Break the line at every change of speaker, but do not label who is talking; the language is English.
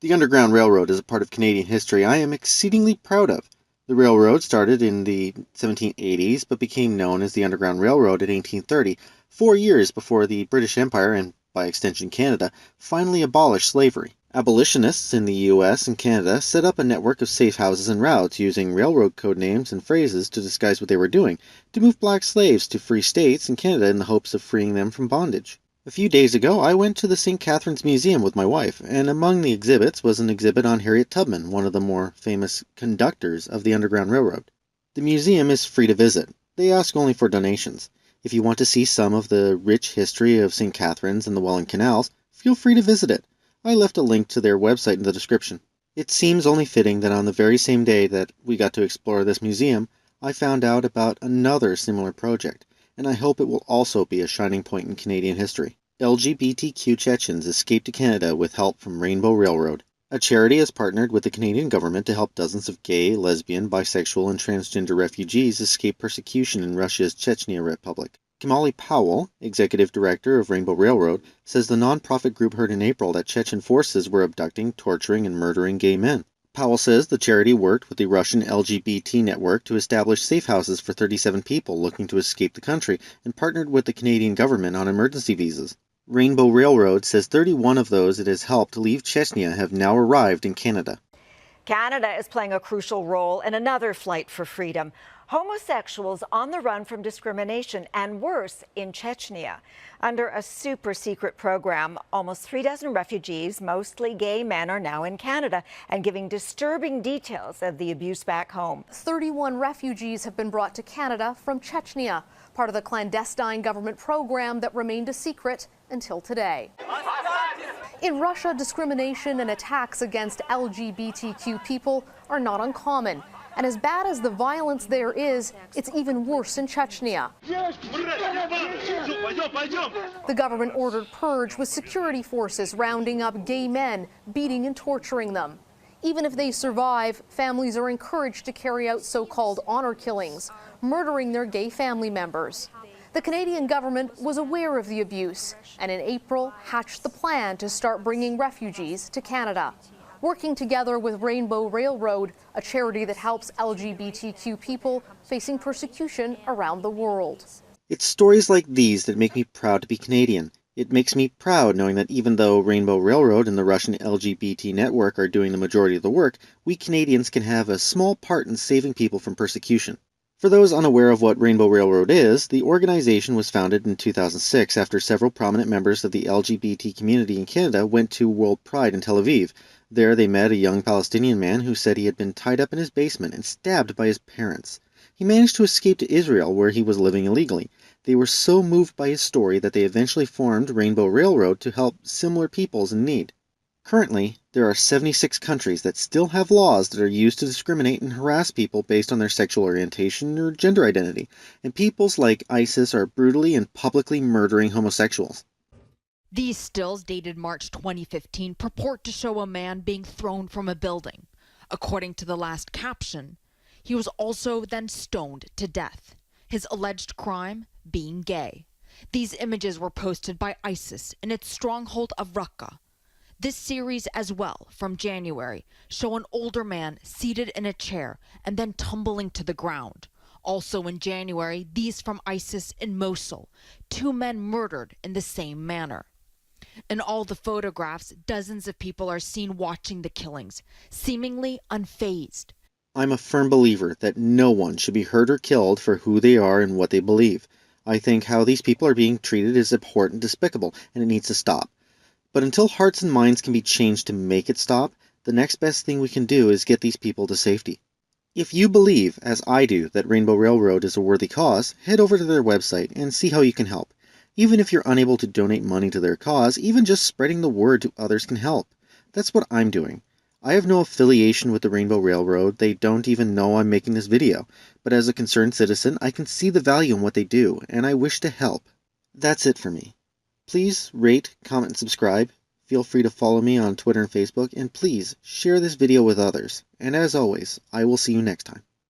The Underground Railroad is a part of Canadian history I am exceedingly proud of. The railroad started in the 1780s but became known as the Underground Railroad in 1830, 4 years before the British Empire, and by extension Canada, finally abolished slavery. Abolitionists in the US and Canada set up a network of safe houses and routes using railroad code names and phrases to disguise what they were doing, to move black slaves to free states in Canada in the hopes of freeing them from bondage. A few days ago, I went to the Catharines Museum with my wife, and among the exhibits was an exhibit on Harriet Tubman, one of the more famous conductors of the Underground Railroad. The museum is free to visit. They ask only for donations. If you want to see some of the rich history of St. Catharines and the Welland Canals, feel free to visit it. I left a link to their website in the description. It seems only fitting that on the very same day that we got to explore this museum, I found out about another similar project, and I hope it will also be a shining point in Canadian history. LGBTQ Chechens escaped to Canada with help from Rainbow Railroad. A charity has partnered with the Canadian government to help dozens of gay, lesbian, bisexual, and transgender refugees escape persecution in Russia's Chechnya Republic. Kamali Powell, executive director of Rainbow Railroad, says the non-profit group heard in April that Chechen forces were abducting, torturing, and murdering gay men. Powell says the charity worked with the Russian LGBT network to establish safe houses for 37 people looking to escape the country and partnered with the Canadian government on emergency visas. Rainbow Railroad says 31 of those it has helped leave Chechnya have now arrived in Canada.
Canada is playing a crucial role in another fight for freedom. Homosexuals on the run from discrimination, and worse, in Chechnya. Under a super secret program, almost 36 refugees, mostly gay men, are now in Canada and giving disturbing details of the abuse back home.
31 refugees have been brought to Canada from Chechnya, part of the clandestine government program that remained a secret until today. In Russia, discrimination and attacks against LGBTQ people are not uncommon. And as bad as the violence there is, it's even worse in Chechnya. The government-ordered purge with security forces rounding up gay men, beating and torturing them. Even if they survive, families are encouraged to carry out so-called honor killings, murdering their gay family members. The Canadian government was aware of the abuse and in April hatched the plan to start bringing refugees to Canada. Working together with Rainbow Railroad, a charity that helps LGBTQ people facing persecution around the world.
It's stories like these that make me proud to be Canadian. It makes me proud knowing that even though Rainbow Railroad and the Russian LGBT network are doing the majority of the work, we Canadians can have a small part in saving people from persecution. For those unaware of what Rainbow Railroad is, the organization was founded in 2006 after several prominent members of the LGBT community in Canada went to World Pride in Tel Aviv. There they met a young Palestinian man who said he had been tied up in his basement and stabbed by his parents. He managed to escape to Israel, where he was living illegally. They were so moved by his story that they eventually formed Rainbow Railroad to help similar peoples in need. Currently, there are 76 countries that still have laws that are used to discriminate and harass people based on their sexual orientation or gender identity, and peoples like ISIS are brutally and publicly murdering homosexuals.
These stills, dated March 2015, purport to show a man being thrown from a building. According to the last caption, he was also then stoned to death. His alleged crime, being gay. These images were posted by ISIS in its stronghold of Raqqa. This series as well, from January, show an older man seated in a chair and then tumbling to the ground. Also in January, these from ISIS in Mosul, 2 men murdered in the same manner. In all the photographs, dozens of people are seen watching the killings, seemingly unfazed.
I'm a firm believer that no one should be hurt or killed for who they are and what they believe. I think how these people are being treated is abhorrent and despicable, and it needs to stop. But until hearts and minds can be changed to make it stop, the next best thing we can do is get these people to safety. If you believe, as I do, that Rainbow Railroad is a worthy cause, head over to their website and see how you can help. Even if you're unable to donate money to their cause, even just spreading the word to others can help. That's what I'm doing. I have no affiliation with the Rainbow Railroad. They don't even know I'm making this video. But as a concerned citizen, I can see the value in what they do, and I wish to help. That's it for me. Please rate, comment, and subscribe. Feel free to follow me on Twitter and Facebook, and please share this video with others. And as always, I will see you next time.